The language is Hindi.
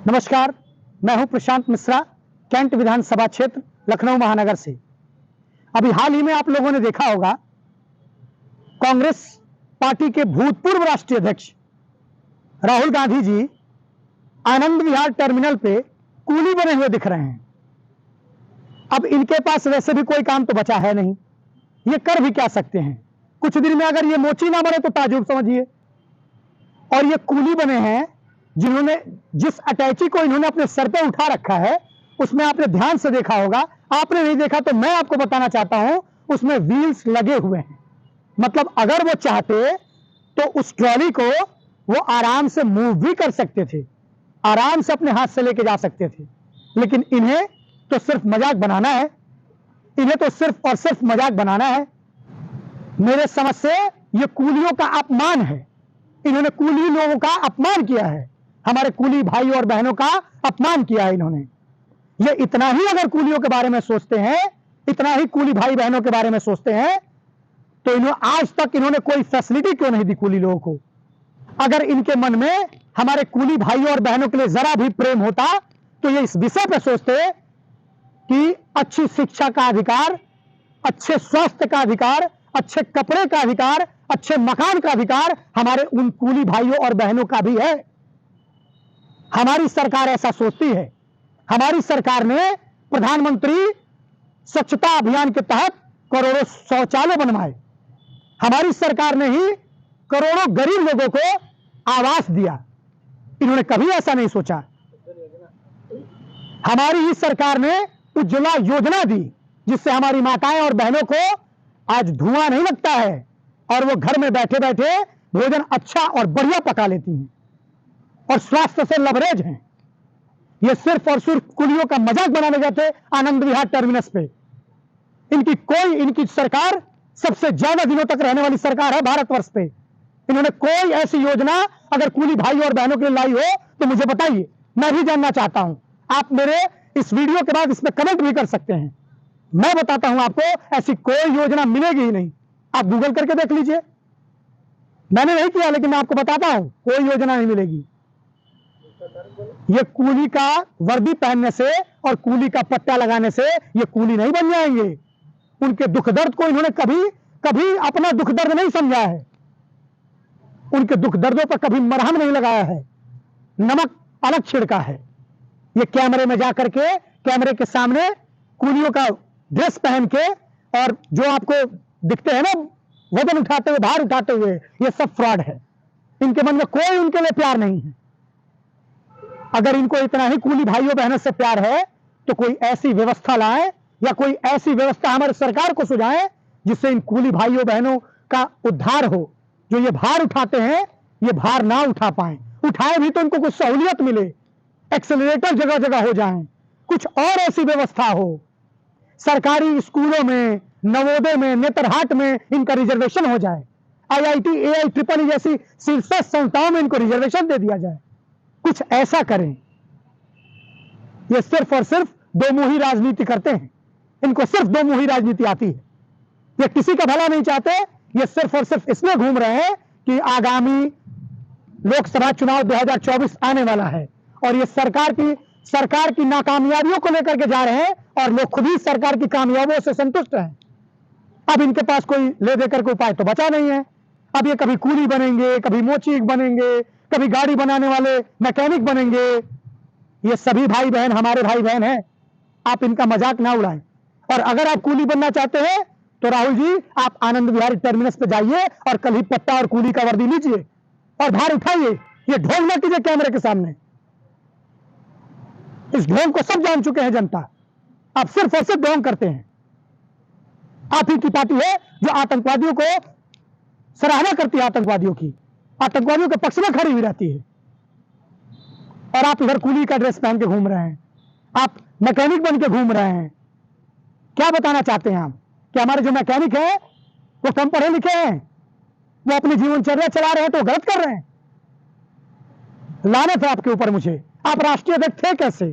नमस्कार, मैं हूं प्रशांत मिश्रा, कैंट विधानसभा क्षेत्र लखनऊ महानगर से। अभी हाल ही में आप लोगों ने देखा होगा, कांग्रेस पार्टी के भूतपूर्व राष्ट्रीय अध्यक्ष राहुल गांधी जी आनंद विहार टर्मिनल पे कूली बने हुए दिख रहे हैं। अब इनके पास वैसे भी कोई काम तो बचा है नहीं, ये कर भी क्या सकते हैं। कुछ दिन में अगर ये मोची ना बने तो ताजुब समझिए। और ये कूली बने हैं जिन्होंने जिस अटैची को इन्होंने अपने सर पे उठा रखा है, उसमें आपने ध्यान से देखा होगा। आपने नहीं देखा तो मैं आपको बताना चाहता हूं, उसमें व्हील्स लगे हुए हैं। मतलब अगर वो चाहते तो उस ट्रॉली को वो आराम से मूव भी कर सकते थे, आराम से अपने हाथ से लेके जा सकते थे। लेकिन इन्हें तो सिर्फ मजाक बनाना है, इन्हें तो सिर्फ और सिर्फ मजाक बनाना है। मेरे समझ से ये कूलियों का अपमान है। इन्होंने कूली लोगों का अपमान किया है, हमारे कूली भाई और बहनों का अपमान किया है इन्होंने। ये इतना ही अगर कूलियों के बारे में सोचते हैं, इतना ही कूली भाई बहनों के बारे में सोचते हैं, तो इन्होंने आज तक इन्होंने कोई फैसिलिटी क्यों नहीं दी कूली लोगों को। अगर इनके मन में हमारे कूली भाई और बहनों के लिए जरा भी प्रेम होता तो ये इस विषय पर सोचते कि अच्छी शिक्षा का अधिकार, अच्छे स्वास्थ्य का अधिकार, अच्छे कपड़े का अधिकार, अच्छे मकान का अधिकार हमारे उन कूली भाइयों और बहनों का भी है। हमारी सरकार ऐसा सोचती है। हमारी सरकार ने प्रधानमंत्री स्वच्छता अभियान के तहत करोड़ों शौचालय बनवाए। हमारी सरकार ने ही करोड़ों गरीब लोगों को आवास दिया। इन्होंने कभी ऐसा नहीं सोचा। हमारी ही सरकार ने उज्ज्वला योजना दी, जिससे हमारी माताएं और बहनों को आज धुआं नहीं लगता है और वो घर में बैठे बैठे भोजन अच्छा और बढ़िया पका लेती हैं और स्वास्थ्य से लबरेज हैं। ये सिर्फ और सिर्फ कुलियों का मजाक बनाने गए थे आनंद विहार टर्मिनस पे। इनकी सरकार सबसे ज्यादा दिनों तक रहने वाली सरकार है भारतवर्ष पे। इन्होंने कोई ऐसी योजना अगर कूली भाई और बहनों के लिए लाई हो तो मुझे बताइए, मैं भी जानना चाहता हूं। आप मेरे इस वीडियो के बाद इसमें कमेंट भी कर सकते हैं। मैं बताता हूं आपको, ऐसी कोई योजना मिलेगी ही नहीं। आप गूगल करके देख लीजिए। मैंने नहीं किया लेकिन मैं आपको बताता हूं, कोई योजना नहीं मिलेगी। ये कूली का वर्दी पहनने से और कूली का पट्टा लगाने से ये कूली नहीं बन जाएंगे। उनके दुख दर्द को इन्होंने कभी अपना दुख दर्द नहीं समझा है। उनके दुख दर्दों पर कभी मरहम नहीं लगाया है, नमक अलग छिड़का है। ये कैमरे में जाकर के, कैमरे के सामने कूलियों का ड्रेस पहन के और जो आपको दिखते हैं ना वजन उठाते हुए, भार उठाते हुए, ये सब फ्रॉड है। इनके मन में कोई उनके लिए प्यार नहीं है। अगर इनको इतना ही कूली भाइयों बहनों से प्यार है तो कोई ऐसी व्यवस्था लाए या कोई ऐसी व्यवस्था हमारी सरकार को सुझाए जिससे इन कूली भाइयों बहनों का उद्धार हो। जो ये भार उठाते हैं ये भार ना उठा पाए, उठाए भी तो इनको कुछ सहूलियत मिले, एक्सेलरेटर जगह जगह हो जाएं, कुछ और ऐसी व्यवस्था हो। सरकारी स्कूलों में, नवोदय में, नेतरहाट में इनका रिजर्वेशन हो जाए। IIT, AIEEE जैसी शीर्ष संस्थाओं में इनको रिजर्वेशन दे दिया जाए। कुछ ऐसा करें। ये सिर्फ और सिर्फ दो मुही राजनीति करते हैं। इनको सिर्फ दो मुही राजनीति आती है। ये किसी का भला नहीं चाहते। ये सिर्फ और सिर्फ इसमें घूम रहे हैं कि आगामी लोकसभा चुनाव 2024 आने वाला है और ये सरकार की नाकामयाबियों को लेकर के जा रहे हैं और लोग खुद ही सरकार की कामयाबियों से संतुष्ट हैं। अब इनके पास कोई ले देकर के उपाय तो बचा नहीं है। अब ये कभी कूली बनेंगे, कभी मोचीक बनेंगे, कभी गाड़ी बनाने वाले मैकेनिक बनेंगे। ये सभी भाई बहन हमारे भाई बहन हैं। आप इनका मजाक ना उड़ाएं। और अगर आप कूली बनना चाहते हैं तो राहुल जी, आप आनंद विहार टर्मिनस पे जाइए और कल ही पट्टा और कूली का वर्दी लीजिए और भार उठाइए। ये ढोंग ना कीजिए कैमरे के सामने। इस ढोंग को सब जान चुके हैं जनता। आप सिर्फ और सिर्फ ढोंग करते हैं। आप ही की पार्टी है जो आतंकवादियों को सराहना करती है, आतंकवादियों के पक्ष में खड़ी हुई रहती है। और आप इधर कूली का ड्रेस पहन के घूम रहे हैं, आप मैकेनिक बन के घूम रहे हैं। क्या बताना चाहते हैं आप कि हमारे जो मैकेनिक हैं वो कम पढ़े लिखे हैं, वो अपनी जीवनचर्या चला रहे हैं तो गलत कर रहे हैं? लानत है आपके ऊपर। मुझे आप राष्ट्रीय अध्यक्ष थे कैसे?